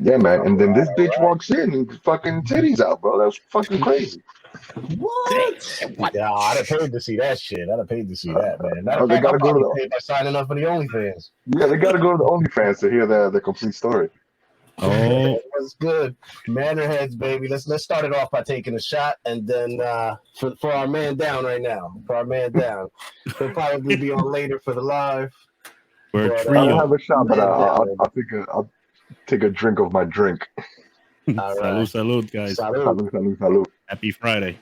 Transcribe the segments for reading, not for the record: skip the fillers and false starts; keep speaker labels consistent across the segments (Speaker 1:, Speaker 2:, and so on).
Speaker 1: Yeah, man.
Speaker 2: All
Speaker 1: And then
Speaker 2: right,
Speaker 1: this
Speaker 2: all
Speaker 1: bitch
Speaker 2: right.
Speaker 1: walks in and fucking titties out, bro. That's fucking crazy.
Speaker 2: What?
Speaker 3: What?
Speaker 2: Yeah, I'd have paid to see that shit. I'd have paid to see that, man. Matter of
Speaker 1: They
Speaker 2: fact, I'll
Speaker 1: gotta go to
Speaker 2: probably
Speaker 1: the
Speaker 2: pay by signing up for the OnlyFans.
Speaker 1: they gotta go to the OnlyFans to hear the complete story.
Speaker 3: Oh,
Speaker 2: What's good? Manorheads, baby. Let's start it off by taking a shot, and then for our man down right now. For our man down, he'll probably be on later for the live.
Speaker 3: we're a
Speaker 2: But
Speaker 1: I don't
Speaker 3: trio.
Speaker 1: have a shot, but
Speaker 2: man down.
Speaker 1: I'll take a drink of my drink.
Speaker 2: All
Speaker 3: Salud,
Speaker 2: right.
Speaker 3: salud, guys.
Speaker 2: Salud.
Speaker 1: Salud, salud, salud.
Speaker 3: Happy Friday.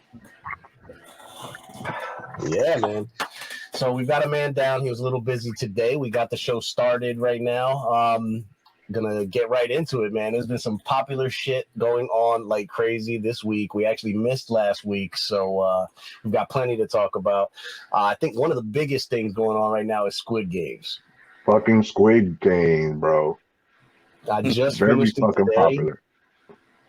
Speaker 2: Yeah, man. So we got a man down. He was a little busy today. We got the show started right now. Gonna get right into it, man. There's been some popular shit going on like crazy this week. We actually missed last week, so we've got plenty to talk about. I think one of the biggest things going on right now is Squid Games.
Speaker 1: Fucking Squid Game, bro.
Speaker 2: I just
Speaker 1: Very
Speaker 2: finished it
Speaker 1: fucking
Speaker 2: today.
Speaker 1: popular.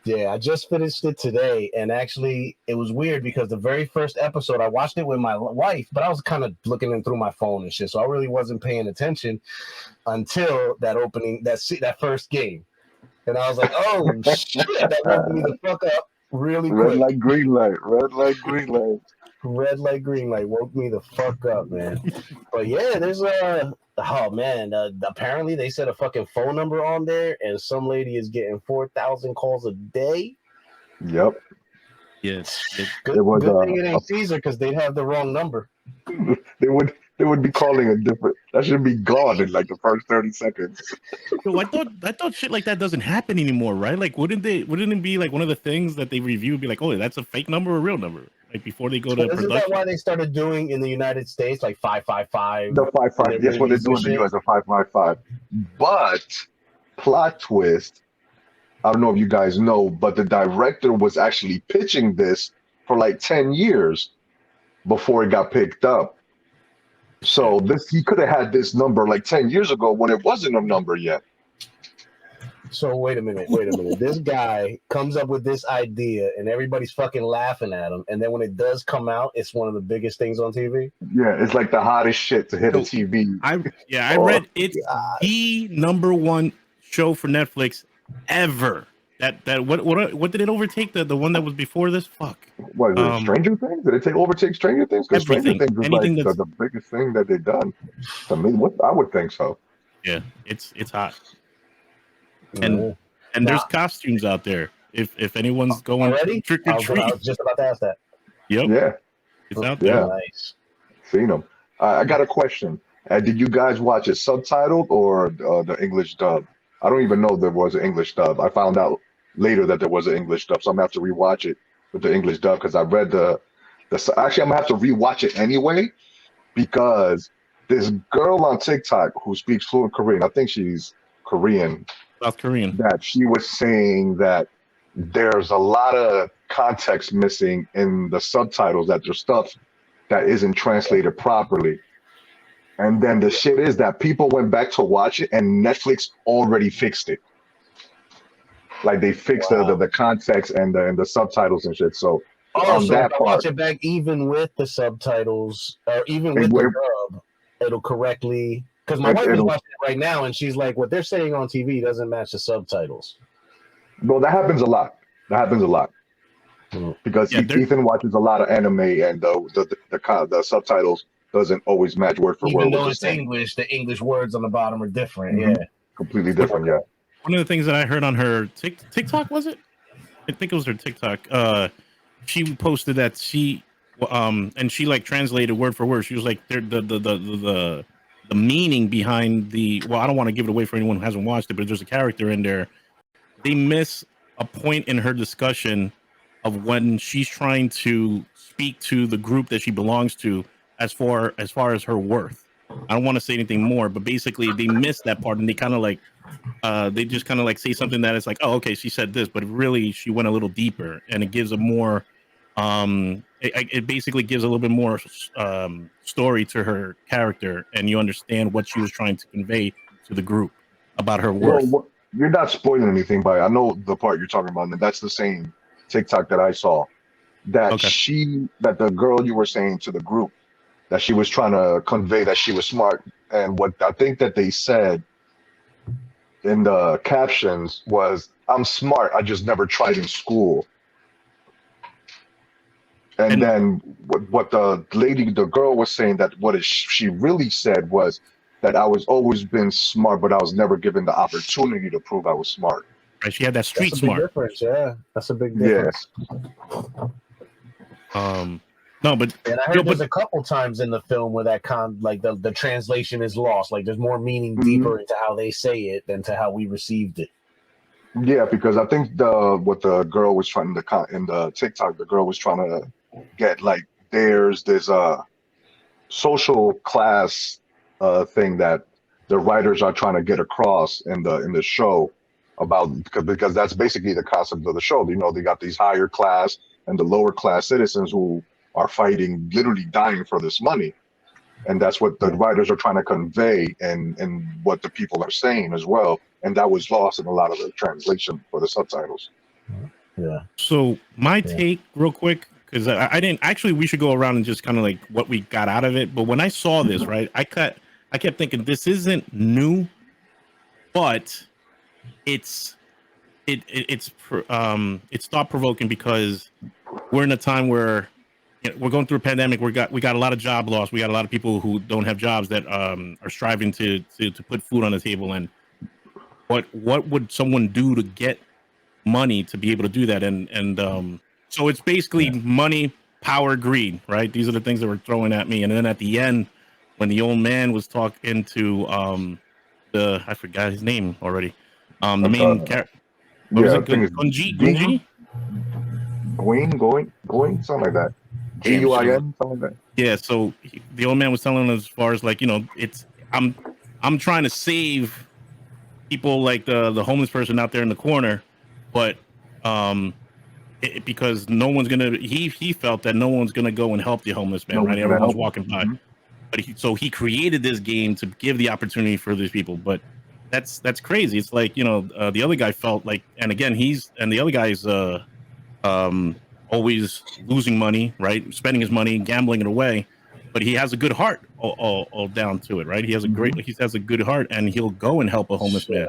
Speaker 2: Yeah, I just finished it today, and actually, it was weird because the very first episode, I watched it with my wife, but I was kind of looking in through my phone and shit, so I really wasn't paying attention until that first game, and I was like, "Oh shit!" That woke me the fuck up really
Speaker 1: Red
Speaker 2: quick.
Speaker 1: light, green light. Red light, green light.
Speaker 2: Red light, green light woke me the fuck up, man. But yeah, there's oh man, apparently they said a fucking phone number on there, and some lady is getting 4,000 calls a day.
Speaker 1: Yep.
Speaker 3: Yes.
Speaker 2: Good,
Speaker 1: It was
Speaker 2: good thing it ain't Caesar because they'd have the wrong number.
Speaker 1: they would be calling a different. That should be gone in like the first 30 seconds.
Speaker 3: Yo, I thought shit like that doesn't happen anymore, right? Like, wouldn't it be like one of the things that they review be like, oh, that's a fake number or a real number? Like before they go to
Speaker 2: Isn't that
Speaker 3: production.
Speaker 2: why they started doing in the United States like 555?
Speaker 1: The 5-5. That's what they do in the US, a 5-5-5. But plot twist. I don't know if you guys know, but the director was actually pitching this for like 10 years before it got picked up. So he could have had this number like 10 years ago when it wasn't a number yet.
Speaker 2: So wait a minute. This guy comes up with this idea, and everybody's fucking laughing at him. And then when it does come out, it's one of the biggest things on TV.
Speaker 1: Yeah, it's like the hottest shit to hit a TV.
Speaker 3: I
Speaker 1: Oh,
Speaker 3: read it's the number one show for Netflix ever. What did it overtake the one that was before this? Fuck.
Speaker 1: What is it, Stranger Things? Did it overtake Stranger Things? Because Stranger
Speaker 3: Everything.
Speaker 1: Things is
Speaker 3: Anything
Speaker 1: like
Speaker 3: that's
Speaker 1: the biggest thing that they've done. To me, I would think so.
Speaker 3: yeah, it's hot. And there's costumes out there. If anyone's going
Speaker 2: already
Speaker 3: trick or treat,
Speaker 2: I was just about to ask that.
Speaker 3: yep,
Speaker 1: Yeah,
Speaker 3: it's out there.
Speaker 1: yeah,
Speaker 2: Nice.
Speaker 1: seen them. I got a question. Did you guys watch it subtitled or the English dub? I don't even know there was an English dub. I found out later that there was an English dub, so I'm gonna have to rewatch it with the English dub because I read the. Actually, I'm gonna have to rewatch it anyway because this girl on TikTok who speaks fluent Korean, I think she's Korean,
Speaker 3: South Korean.
Speaker 1: that she was saying that there's a lot of context missing in the subtitles, that there's stuff that isn't translated properly. And then the shit is that people went back to watch it and Netflix already fixed it. Like they fixed the context and the subtitles and shit. So on
Speaker 2: So
Speaker 1: that
Speaker 2: if I
Speaker 1: part,
Speaker 2: watch it back even with the subtitles or even with the dub, it'll correctly. Because my wife is watching it right now, and she's like, "What they're saying on TV doesn't match the subtitles."
Speaker 1: well, that happens a lot. Because Ethan watches a lot of anime, and the subtitles doesn't always match word for word.
Speaker 2: Even though it's English, the English words on the bottom are different.
Speaker 1: Mm-hmm.
Speaker 2: Yeah,
Speaker 1: completely different. Yeah.
Speaker 3: One of the things that I heard on her TikTok, was it? I think it was her TikTok. She posted that she and she like translated word for word. She was like, the meaning behind I don't want to give it away for anyone who hasn't watched it, but there's a character in there. They miss a point in her discussion of when she's trying to speak to the group that she belongs to as far as her worth. I don't want to say anything more, but basically they miss that part, and they kind of like they just kind of like say something that is like, oh, okay, she said this, but really she went a little deeper, and it gives a more it basically gives a little bit more story to her character, and you understand what she was trying to convey to the group about her worth.
Speaker 1: Well, you're not spoiling anything, but I know the part you're talking about, and that's the same TikTok that I saw. That that the girl you were saying to the group, that she was trying to convey that she was smart, and what I think that they said in the captions was, "I'm smart. I just never tried in school." And
Speaker 3: And
Speaker 1: then what the girl was saying, that she really said was that I was always been smart, but I was never given the opportunity to prove I was smart.
Speaker 3: right, she had that street
Speaker 2: That's a big
Speaker 3: smart.
Speaker 2: difference. Yeah, that's a big
Speaker 1: Yeah.
Speaker 2: difference.
Speaker 3: No, but
Speaker 2: And I heard there's a couple times in the film where that like the translation is lost. Like there's more meaning deeper into how they say it than to how we received it.
Speaker 1: Yeah, because I think what the girl was trying to in the TikTok, the girl was trying to get, like, there's this social class thing that the writers are trying to get across in the show, about, because that's basically the concept of the show. You know, they got these higher class and the lower class citizens who are fighting, literally dying for this money. And that's what the writers are trying to convey, and what the people are saying as well. And that was lost in a lot of the translation for the subtitles.
Speaker 2: Yeah.
Speaker 3: so my take, real quick, because I didn't actually. We should go around and just kind of like what we got out of it. But when I saw this, right, I kept thinking this isn't new, but it's it's thought provoking because we're in a time where we're going through a pandemic. We got a lot of job loss. We got a lot of people who don't have jobs that are striving to put food on the table. And what would someone do to get money to be able to do that? And so it's basically money, power, greed, right? These are the things that were throwing at me. And then at the end, when the old man was talking to I forgot his name already. The main character. What was
Speaker 1: Yeah, I
Speaker 3: it?
Speaker 1: think it's
Speaker 3: Gunji?
Speaker 1: going, something like that. GUIN, something like that.
Speaker 3: Yeah. So the old man was telling us, as far as like, it's I'm trying to save people like the homeless person out there in the corner, but because no one's gonna. He felt that no one's gonna go and help the homeless man,
Speaker 1: No
Speaker 3: right?
Speaker 1: one's gonna
Speaker 3: Everyone's
Speaker 1: help
Speaker 3: walking by.
Speaker 1: him.
Speaker 3: But so he created this game to give the opportunity for these people. But that's crazy. It's like, the other guy felt like, and again, the other guy's always losing money, right? Spending his money, gambling it away. But he has a good heart, all down to it, right? He has a good heart, and he'll go and help a homeless man.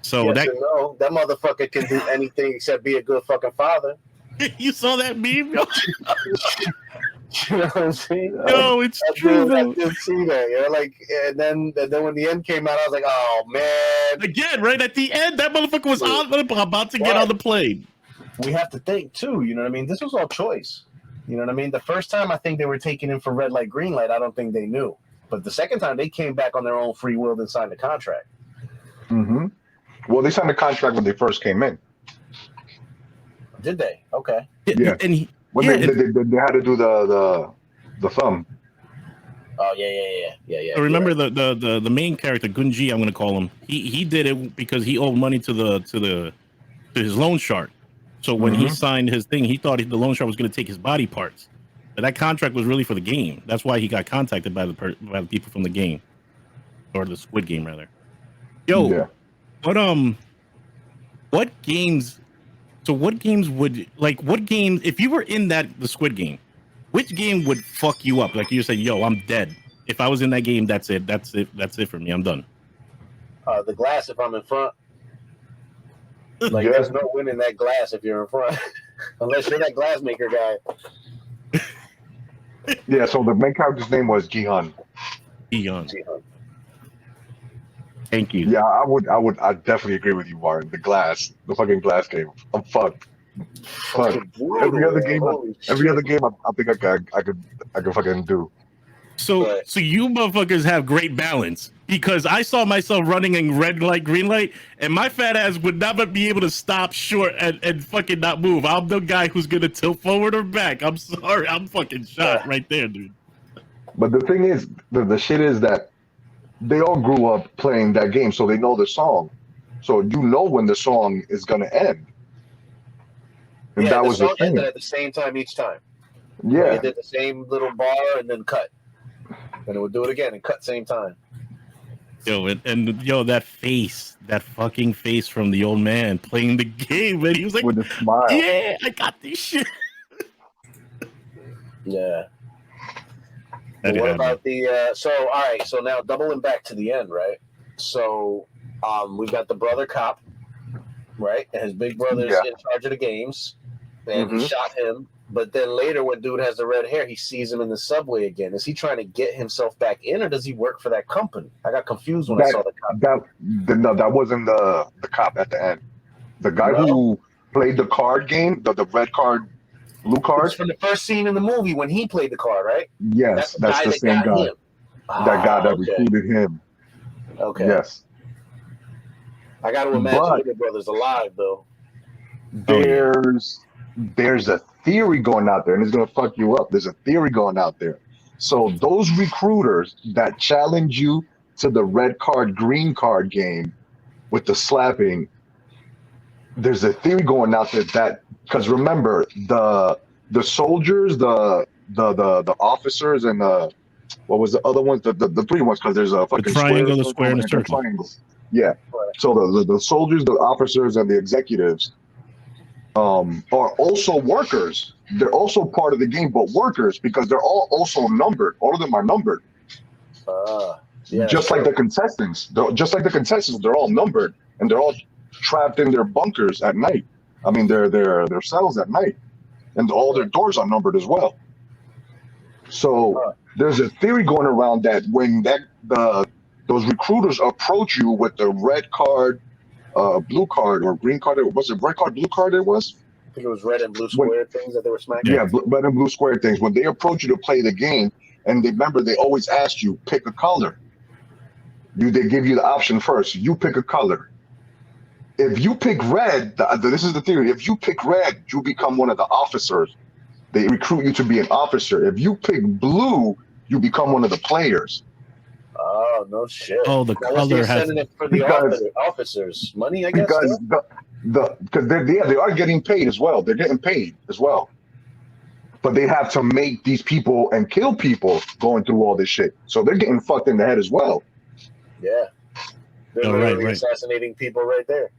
Speaker 3: So
Speaker 2: Yes and no, that motherfucker can do anything except be a good fucking father.
Speaker 3: You saw that meme? Yo?
Speaker 2: You know what I'm saying?
Speaker 3: No, it's true though.
Speaker 2: I did see that, like, and then when the end came out, I was like, oh man.
Speaker 3: Again, right at the end, that motherfucker was about to get on the plane.
Speaker 2: We have to think too, you know what I mean? This was all choice. You know what I mean? The first time I think they were taking him for red light, green light, I don't think they knew. But the second time they came back on their own free will and signed the contract.
Speaker 1: Mm-hmm. Well, they signed the contract when they first came in.
Speaker 2: Did they? Okay.
Speaker 1: Yeah.
Speaker 3: And
Speaker 1: they had to do the thumb.
Speaker 2: Oh yeah.
Speaker 3: So remember the main character, Gunji, I'm going to call him. He did it because he owed money to his loan shark. So when he signed his thing, he thought the loan shark was going to take his body parts. But that contract was really for the game. That's why he got contacted by the people from the game, or the Squid Game rather. Yo,
Speaker 1: Yeah.
Speaker 3: what games? So what games if you were in the Squid Game, which game would fuck you up? Like you say, yo, I'm dead. If I was in that game, that's it. That's it for me. I'm done.
Speaker 2: The glass if I'm in front. Like there's no winning that glass if you're in front. Unless you're that glass maker guy.
Speaker 1: Yeah, so the main character's name was Jihan.
Speaker 3: Jihan. Thank you.
Speaker 1: Yeah, I definitely agree with you, Warren. The fucking glass game. I'm fucked. Every other game, I think I could fucking do.
Speaker 3: So you motherfuckers have great balance, because I saw myself running in red light, green light, and my fat ass would never be able to stop short and fucking not move. I'm the guy who's gonna tilt forward or back. I'm sorry, I'm fucking shot right there, dude.
Speaker 1: But the thing is, the shit is that they all grew up playing that game, so they know the song. So you know when the song is gonna end. And that was the thing.
Speaker 2: Ended at the same time each time.
Speaker 1: Yeah.
Speaker 2: It did the same little bar and then cut. And it would do it again and cut same time.
Speaker 3: Yo, and that fucking face from the old man playing the game, and he was like,
Speaker 1: with a smile.
Speaker 3: Yeah, I got this shit.
Speaker 2: Yeah. What about the so all right, so now doubling back to the end, right? So We've got the brother cop, right? And his big brother's
Speaker 1: Yeah.
Speaker 2: in charge of the games, and he
Speaker 1: Mhm.
Speaker 2: shot him. But then later, when dude has the red hair, he sees him in the subway again. Is he trying to get himself back in, or does he work for that company? I got confused when I saw the cop.
Speaker 1: No, that wasn't the cop at the end. The guy
Speaker 2: No,
Speaker 1: who played the card game, the red card, blue
Speaker 2: it's
Speaker 1: card.
Speaker 2: from the first scene in the movie when he played the card, right?
Speaker 1: Yes,
Speaker 2: That's the
Speaker 1: that's
Speaker 2: guy
Speaker 1: the
Speaker 2: that
Speaker 1: same
Speaker 2: got
Speaker 1: guy.
Speaker 2: him.
Speaker 1: That guy that
Speaker 2: Okay.
Speaker 1: recruited him.
Speaker 2: Okay.
Speaker 1: Yes.
Speaker 2: I got to imagine
Speaker 1: But
Speaker 2: Little Brother's alive, though.
Speaker 1: there's a theory going out there, and it's gonna fuck you up. There's a theory going out there. So those recruiters that challenge you to the red card, green card game with the slapping, there's a theory going out there that because remember the soldiers, the officers, and what was the other ones? The three ones because there's a
Speaker 3: The
Speaker 1: fucking
Speaker 3: triangle, the
Speaker 1: circle,
Speaker 3: square, and the
Speaker 1: a
Speaker 3: circle.
Speaker 1: triangle. Yeah. So the soldiers, the officers, and the executives are also workers. They're also part of the game, but workers because they're all also numbered. All of them are numbered,
Speaker 2: Yeah,
Speaker 1: just like the contestants. Just like the contestants, they're all numbered and they're all trapped in their bunkers at night. I mean, their cells at night, and all their doors are numbered as well. So there's a theory going around that when those recruiters approach you with the red card, blue card, or green card. Was it red card, blue card? It was.
Speaker 2: I think it was red and blue square things that they were smacking.
Speaker 1: Yeah, red and blue square things. When they approach you to play the game, and they always ask you pick a color. They give you the option first. You pick a color. If you pick red, this is the theory. If you pick red, you become one of the officers. They recruit you to be an officer. If you pick blue, you become one of the players.
Speaker 2: Oh no shit!
Speaker 3: Oh, the color has
Speaker 2: it for the officers money, I guess.
Speaker 1: Because they are getting paid as well. They're getting paid as well, but they have to make these people and kill people going through all this shit. So they're getting fucked in the head as well.
Speaker 2: Yeah, they're literally assassinating people right there.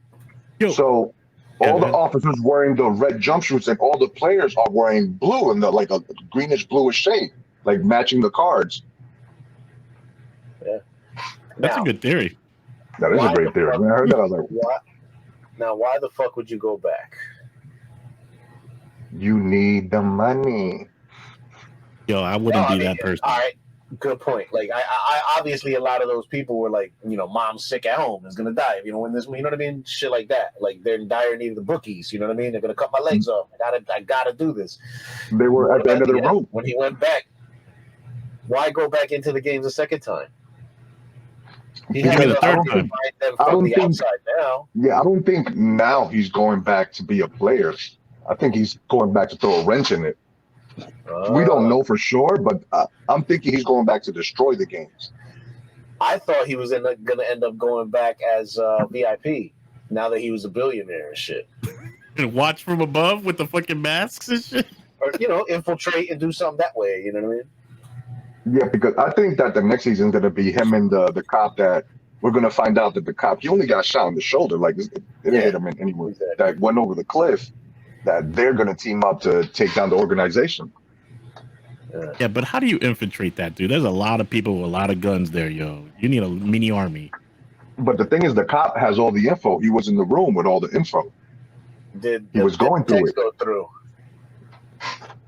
Speaker 1: So all the officers wearing the red jumpsuits and all the players are wearing blue and like a greenish bluish shade, like matching the cards.
Speaker 2: Yeah,
Speaker 3: that's a good theory.
Speaker 1: That is a great theory. When I heard that, I was like,
Speaker 2: what? Now, why the fuck would you go back?
Speaker 1: You need the money.
Speaker 3: Yo, I wouldn't be that person.
Speaker 2: All right, good point. Like, I obviously a lot of those people were like, mom's sick at home, is gonna die if you don't win this. You know what I mean? Shit like that. Like they're in dire need of the bookies. You know what I mean? They're gonna cut my legs off. I gotta do this.
Speaker 1: They were at the end of the rope
Speaker 2: when he went back. Why go back into the games a second time? He had
Speaker 3: the third time.
Speaker 1: I don't think. Now. Yeah, I don't think now he's going back to be a player. I think he's going back to throw a wrench in it. We don't know for sure, but I'm thinking he's going back to destroy the games.
Speaker 2: I thought he was going to end up going back as VIP now that he was a billionaire and shit.
Speaker 3: And watch from above with the fucking masks and shit.
Speaker 2: Or, infiltrate and do something that way. You know what I mean? Yeah,
Speaker 1: because I think that the next season is going to be him and the cop that we're going to find out that the cop, he only got shot in the shoulder. Like, it didn't hit him anywhere. Exactly. That went over the cliff. That they're going to team up to take down the organization.
Speaker 3: Yeah, but how do you infiltrate that, dude? There's a lot of people with a lot of guns there, yo. You need a mini army.
Speaker 1: But the thing is, the cop has all the info. He was in the room with all the info. He was going through it.
Speaker 2: Go through.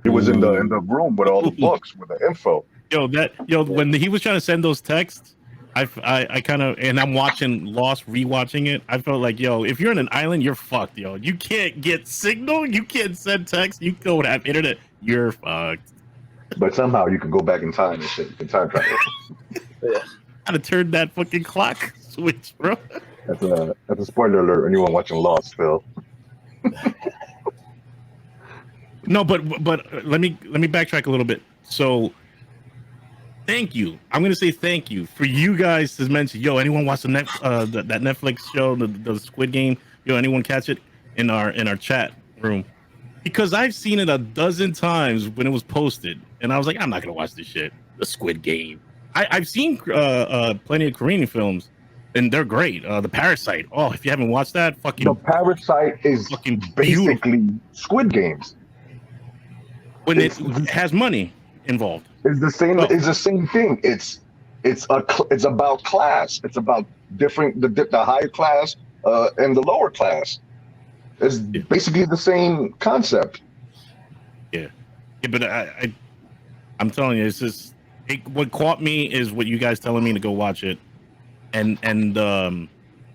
Speaker 1: He was in the room with all the books with the info.
Speaker 3: When he was trying to send those texts, I kind of, and I'm watching Lost, rewatching it. I felt like, yo, if you're on an island, you're fucked, yo. You can't get signal. You can't send text. You don't have internet. You're fucked.
Speaker 1: But somehow you can go back in time and shit. You can time travel.
Speaker 2: Yeah.
Speaker 3: How to turn that fucking clock switch, bro.
Speaker 1: That's a spoiler alert. Anyone watching Lost, Phil?
Speaker 3: No, but let me backtrack a little bit. So, thank you. I'm gonna say thank you for you guys to mention. Yo, anyone watch that Netflix show, the Squid Game? Yo, anyone catch it in our chat room? Because I've seen it a dozen times when it was posted, and I was like, I'm not gonna watch this shit. The Squid Game. I've seen plenty of Korean films, and they're great. The Parasite. Oh, if you haven't watched that, fucking.
Speaker 1: The Parasite is
Speaker 3: fucking
Speaker 1: basically beautiful. Squid Games.
Speaker 3: When it has money involved.
Speaker 1: It's the same. It's the same thing. It's about class. It's about different the higher class and the lower class. It's basically the same concept.
Speaker 3: Yeah, but I'm telling you, it's just what caught me is what you guys telling me to go watch it, and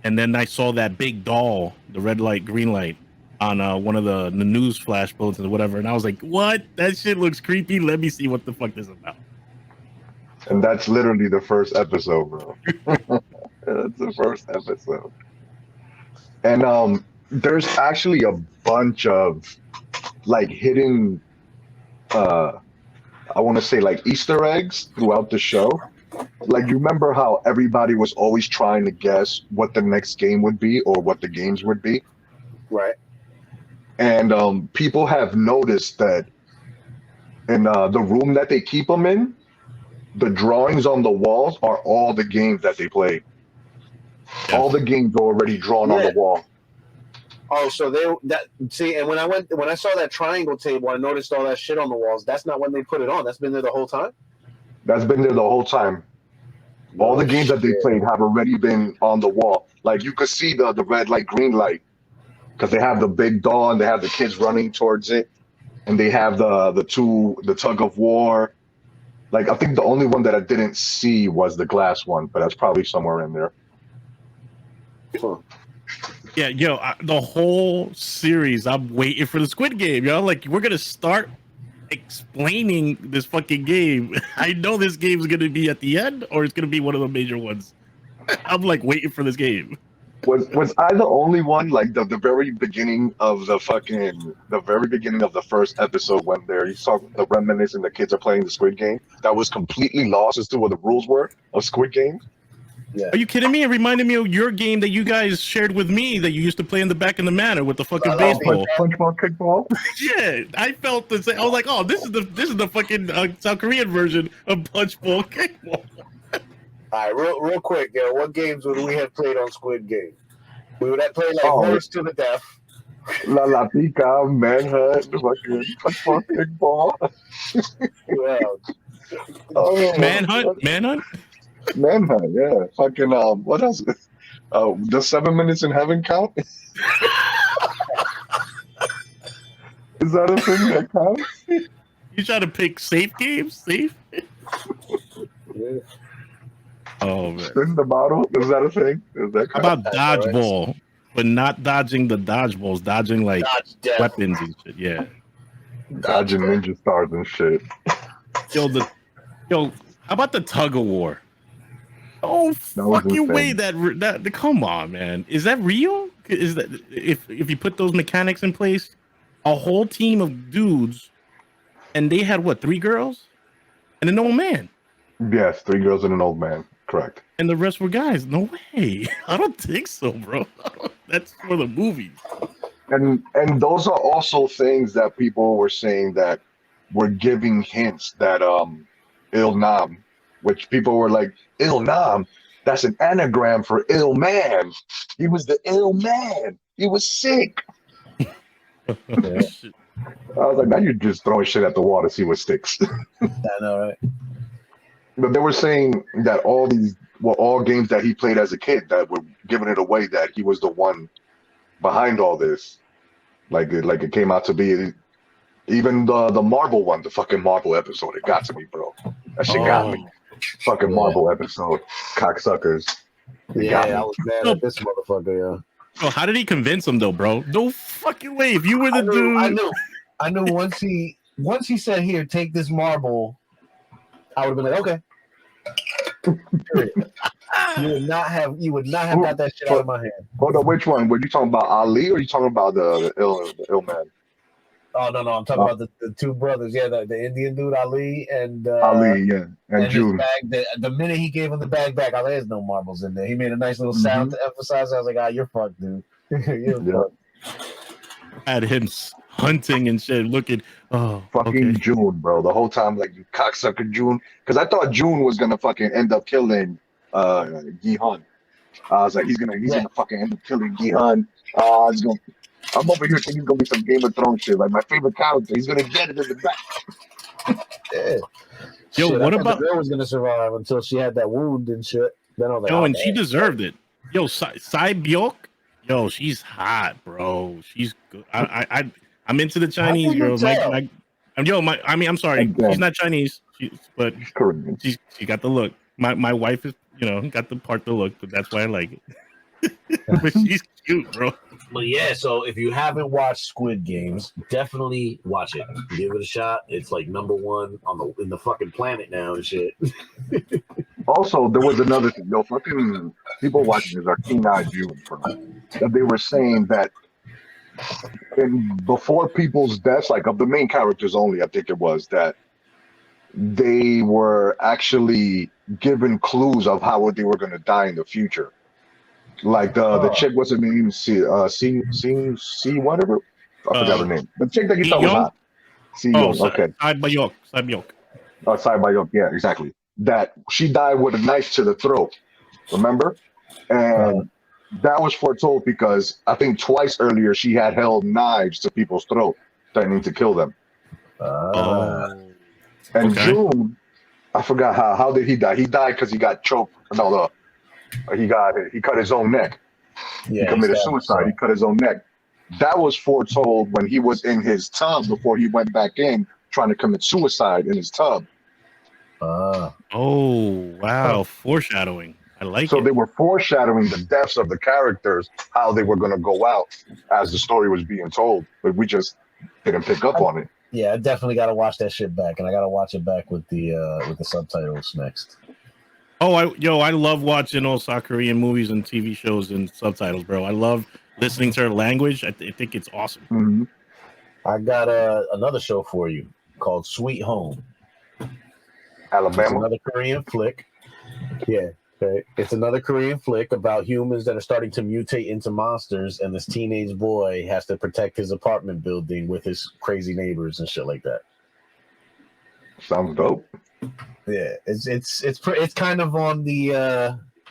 Speaker 3: then I saw that big doll, the red light, green light, on one of the news flash bulletins or whatever, and I was like, "What? That shit looks creepy. Let me see what the fuck this is about."
Speaker 1: And that's literally the first episode, bro. That's the first episode. And there's actually a bunch of like hidden uh I want to say like Easter eggs throughout the show. Like you remember how everybody was always trying to guess what the next game would be or what the games would be?
Speaker 2: Right.
Speaker 1: And people have noticed that in the room that they keep them in, the drawings on the walls are all the games that they played.
Speaker 3: Yes.
Speaker 1: All the games are already drawn on the wall.
Speaker 2: Oh, so and when I saw that triangle table, I noticed all that shit on the walls. That's not when they put it on. That's been there the whole time.
Speaker 1: That's been there the whole time. All the games that they played have already been on the wall. Like you could see the red light, green light, because they have the big doll and they have the kids running towards it, and they have the tug of war. Like I think the only one that I didn't see was the glass one, but that's probably somewhere in there.
Speaker 2: Huh.
Speaker 3: Yeah, yo, the whole series, I'm waiting for the Squid Game, yo. Like, we're gonna start explaining this fucking game. I know this game is gonna be at the end, or it's gonna be one of the major ones. I'm like waiting for this game.
Speaker 1: Was I the only one like the very beginning of the very beginning of the first episode when you saw the reminiscence and the kids are playing the Squid Game that was completely lost as to what the rules were of Squid Game?
Speaker 2: Yeah.
Speaker 3: Are you kidding me? It reminded me of your game that you guys shared with me that you used to play in the back of the manor with the fucking baseball.
Speaker 1: Punchball, kickball.
Speaker 3: Yeah, I felt the same. I was like, oh, this is the fucking South Korean version of punchball, kickball.
Speaker 2: All right, real quick, yo. What games would we have played on Squid Game? We would have played like Horse to the Death.
Speaker 1: La La Pica, Manhunt, fucking punchball, kickball.
Speaker 2: Well,
Speaker 3: Manhunt.
Speaker 1: Manhunt, yeah. Fucking what else? Does 7 minutes in heaven count? Is that a thing that counts?
Speaker 3: You try to pick safe games? Safe?
Speaker 2: yeah.
Speaker 3: Oh man.
Speaker 1: Spin the bottle? Is that a thing? Is that
Speaker 3: How about dodgeball? But not dodging the dodgeballs, dodging like weapons and shit. Yeah.
Speaker 1: dodging ninja stars and shit?
Speaker 3: Yo, how about the tug of war? Oh fucking way! That come on, man. Is that real? Is that if you put those mechanics in place, a whole team of dudes, and they had what, 3 girls and an old man?
Speaker 1: Yes, 3 girls and an old man. Correct.
Speaker 3: And the rest were guys. No way. I don't think so, bro. That's for the movies.
Speaker 1: And those are also things that people were saying that were giving hints that Il Nam, which people were like, Il Nam, that's an anagram for ill man. He was the ill man. He was sick. I was like, now you're just throwing shit at the wall to see what sticks.
Speaker 2: I know, right?
Speaker 1: But they were saying that all games that he played as a kid that were giving it away that he was the one behind all this. Like it came out to be even the Marvel one, the fucking Marvel episode. It got to me, bro. That shit got me. Fucking Marvel episode, cocksuckers.
Speaker 2: I was mad at this motherfucker, yo.
Speaker 3: Bro, how did he convince him though, bro? No fucking way. If you were the dude,
Speaker 2: I knew once he said, "Here, take this marble," I would have been like, "Okay." You would not have got that shit out of my hand.
Speaker 1: Hold on, which one? Were you talking about Ali or are you talking about the ill man?
Speaker 2: Oh no, I'm talking about the 2 brothers. Yeah, the Indian dude Ali and
Speaker 1: Ali, yeah, and June.
Speaker 2: Bag, the minute he gave him the bag back, there's no marbles in there. He made a nice little sound to emphasize. I was like, you're fucked, dude. You're fucked.
Speaker 3: Had him hunting and shit, looking. Oh,
Speaker 1: fucking June, bro. The whole time, like, you cocksucker, June. Because I thought June was gonna fucking end up killing Gihan. I was like, he's gonna fucking end up killing Gihan. I'm over here thinking it's gonna be some Game of Thrones shit. Like my favorite character, he's gonna get it in the back.
Speaker 2: Yeah.
Speaker 3: Yo,
Speaker 2: shit,
Speaker 3: what about
Speaker 2: the girl was gonna survive until she had that wound and shit. Then I was like,
Speaker 3: and she deserved it. Yo, Sai Byok. Yo, she's hot, bro. She's good. I'm into the
Speaker 2: How
Speaker 3: Chinese
Speaker 2: can you
Speaker 3: girls.
Speaker 2: tell?
Speaker 3: I'm sorry. She's
Speaker 1: Again,
Speaker 3: not Chinese. But
Speaker 1: she's Korean.
Speaker 3: she got the look. My wife is, got the part the look, but that's why I like it. But she's cute, bro.
Speaker 2: But yeah, so if you haven't watched Squid Games, definitely watch it. Give it a shot. It's like number one in the fucking planet now and shit.
Speaker 1: Also, there was another thing. Yo, fucking people watching this are keen-eyed viewers, bro. That they were saying that before people's deaths, like of the main characters only, I think it was that they were actually given clues of how they were going to die in the future. Like the chick, what's her name? C whatever. I forgot her name. The chick that you thought was hot. C Young. Okay.
Speaker 3: Sai Byok.
Speaker 1: Side by Young. Yeah, exactly. That she died with a knife to the throat. Remember? And that was foretold because I think twice earlier she had held knives to people's throat, threatening to kill them. And
Speaker 3: Okay.
Speaker 1: June, I forgot how did he die? He died because he got choked. No, he cut his own neck.
Speaker 2: Yeah,
Speaker 1: He committed suicide. He cut his own neck. That was foretold when he was in his tub before he went back in trying to commit suicide in his tub.
Speaker 3: Oh wow, foreshadowing. I like
Speaker 1: So
Speaker 3: it.
Speaker 1: they were foreshadowing the deaths of the characters, how they were going to go out as the story was being told, but we just didn't pick up on it.
Speaker 2: Yeah, I definitely got to watch that shit back, and I got to watch it back with the subtitles next.
Speaker 3: Oh, I love watching all South Korean movies and TV shows and subtitles, bro. I love listening to their language. I think it's awesome.
Speaker 1: Mm-hmm.
Speaker 2: I got another show for you called Sweet Home. It's
Speaker 1: Alabama.
Speaker 2: another Korean flick. Yeah, okay. It's another Korean flick about humans that are starting to mutate into monsters, and this teenage boy has to protect his apartment building with his crazy neighbors and shit like that.
Speaker 1: Sounds dope.
Speaker 2: Yeah, it's kind of on the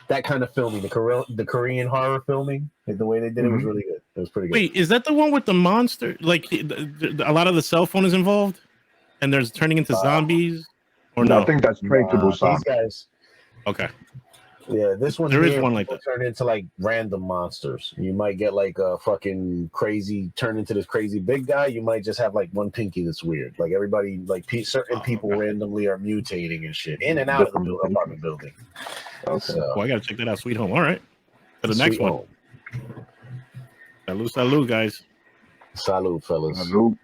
Speaker 2: that kind of filming, the Korean horror filming. The way they did it was really good. It was pretty good.
Speaker 3: Wait, is that the one with the monster? Like a lot of the cell phone is involved, and there's turning into zombies, or no?
Speaker 1: I think that's Train to Busan.
Speaker 2: These guys.
Speaker 3: Okay.
Speaker 2: Yeah, this one
Speaker 3: There
Speaker 2: here
Speaker 3: is one like that.
Speaker 2: turn into like random monsters. You might get like a fucking crazy turn into this crazy big guy. You might just have like one pinky that's weird. Like everybody, like certain people randomly are mutating and shit in and out of the apartment building.
Speaker 1: Okay.
Speaker 2: So,
Speaker 3: Well, I gotta check that out. Sweet Home. All right. To the next
Speaker 2: Sweet
Speaker 3: one. Salud, guys.
Speaker 2: Salud, fellas.
Speaker 1: Salute.